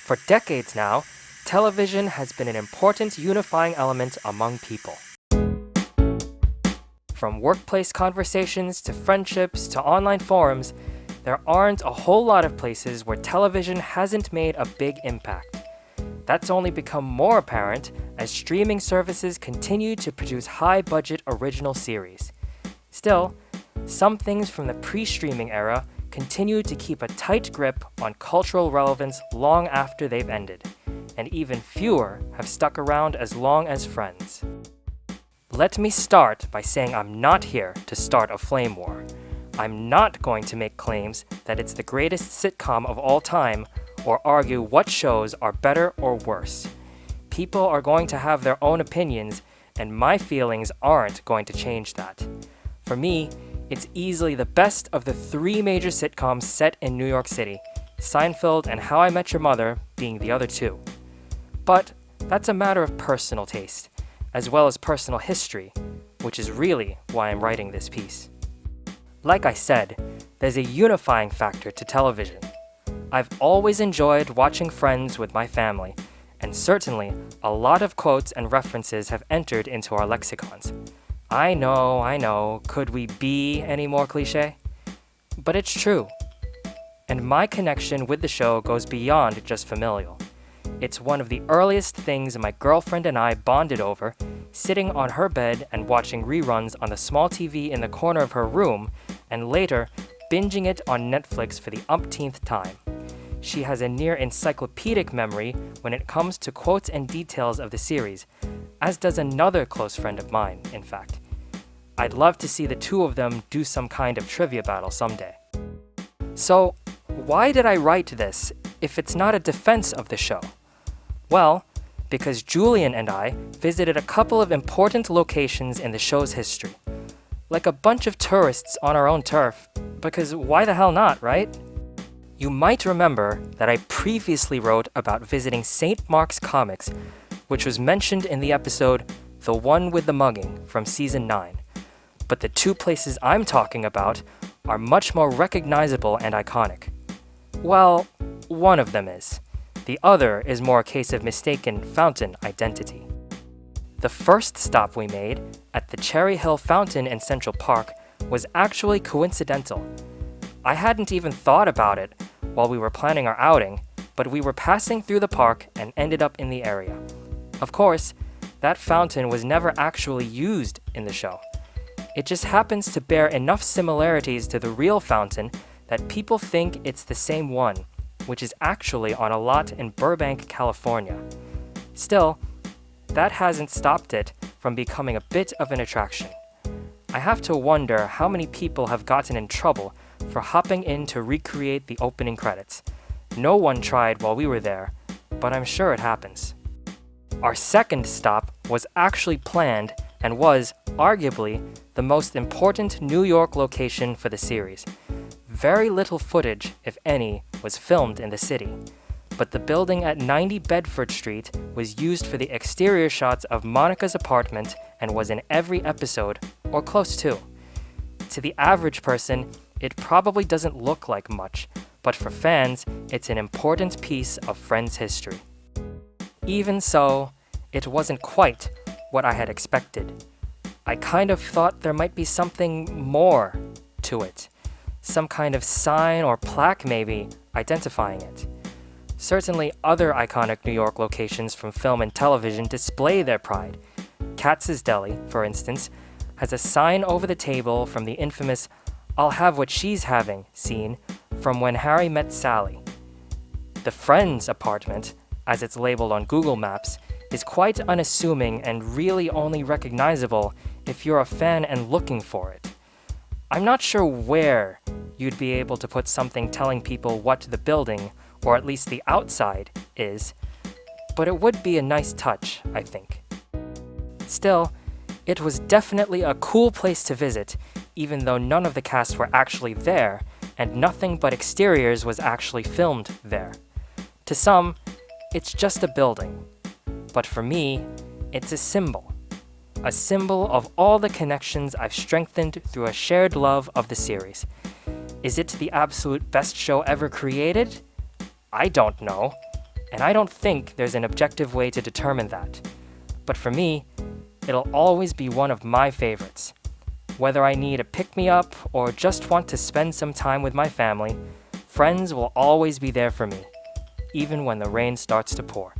For decades now, television has been an important unifying element among people. From workplace conversations to friendships to online forums, there aren't a whole lot of places where television hasn't made a big impact. That's only become more apparent as streaming services continue to produce high-budget original series. Still, some things from the pre-streaming era continue to keep a tight grip on cultural relevance long after they've ended, and even fewer have stuck around as long as Friends. Let me start by saying I'm not here to start a flame war. I'm not going to make claims that it's the greatest sitcom of all time or argue what shows are better or worse. People are going to have their own opinions, and my feelings aren't going to change that. For me, it's easily the best of the three major sitcoms set in New York City, Seinfeld and How I Met Your Mother being the other two. But that's a matter of personal taste, as well as personal history, which is really why I'm writing this piece. Like I said, there's a unifying factor to television. I've always enjoyed watching Friends with my family, and certainly a lot of quotes and references have entered into our lexicons. I know, could we be any more cliché? But it's true. And my connection with the show goes beyond just familial. It's one of the earliest things my girlfriend and I bonded over, sitting on her bed and watching reruns on the small TV in the corner of her room, and later binging it on Netflix for the umpteenth time. She has a near encyclopedic memory when it comes to quotes and details of the series, as does another close friend of mine, in fact. I'd love to see the two of them do some kind of trivia battle someday. So, why did I write this if it's not a defense of the show? Well, because Julian and I visited a couple of important locations in the show's history. Like a bunch of tourists on our own turf, because why the hell not, right? You might remember that I previously wrote about visiting St. Mark's Comics, which was mentioned in the episode The One with the Mugging from Season 9. But the two places I'm talking about are much more recognizable and iconic. Well, one of them is. The other is more a case of mistaken fountain identity. The first stop we made, at the Cherry Hill Fountain in Central Park, was actually coincidental. I hadn't even thought about it while we were planning our outing, but we were passing through the park and ended up in the area. Of course, that fountain was never actually used in the show. It just happens to bear enough similarities to the real fountain that people think it's the same one, which is actually on a lot in Burbank, California. Still, that hasn't stopped it from becoming a bit of an attraction. I have to wonder how many people have gotten in trouble for hopping in to recreate the opening credits. No one tried while we were there, but I'm sure it happens. Our second stop was actually planned and was, arguably, the most important New York location for the series. Very little footage, if any, was filmed in the city, but the building at 90 Bedford Street was used for the exterior shots of Monica's apartment and was in every episode, or close to. To the average person, it probably doesn't look like much, but for fans, it's an important piece of Friends history. Even so, it wasn't quite what I had expected. I kind of thought there might be something more to it. Some kind of sign or plaque maybe, identifying it. Certainly other iconic New York locations from film and television display their pride. Katz's Deli, for instance, has a sign over the table from the infamous "I'll have what she's having" scene from When Harry Met Sally. The Friends apartment, as it's labeled on Google Maps, is quite unassuming and really only recognizable if you're a fan and looking for it. I'm not sure where you'd be able to put something telling people what the building, or at least the outside, is, but it would be a nice touch, I think. Still, it was definitely a cool place to visit, even though none of the cast were actually there, and nothing but exteriors was actually filmed there. To some, it's just a building. But for me, it's a symbol. A symbol of all the connections I've strengthened through a shared love of the series. Is it the absolute best show ever created? I don't know. And I don't think there's an objective way to determine that. But for me, it'll always be one of my favorites. Whether I need a pick-me-up or just want to spend some time with my family, Friends will always be there for me, even when the rain starts to pour.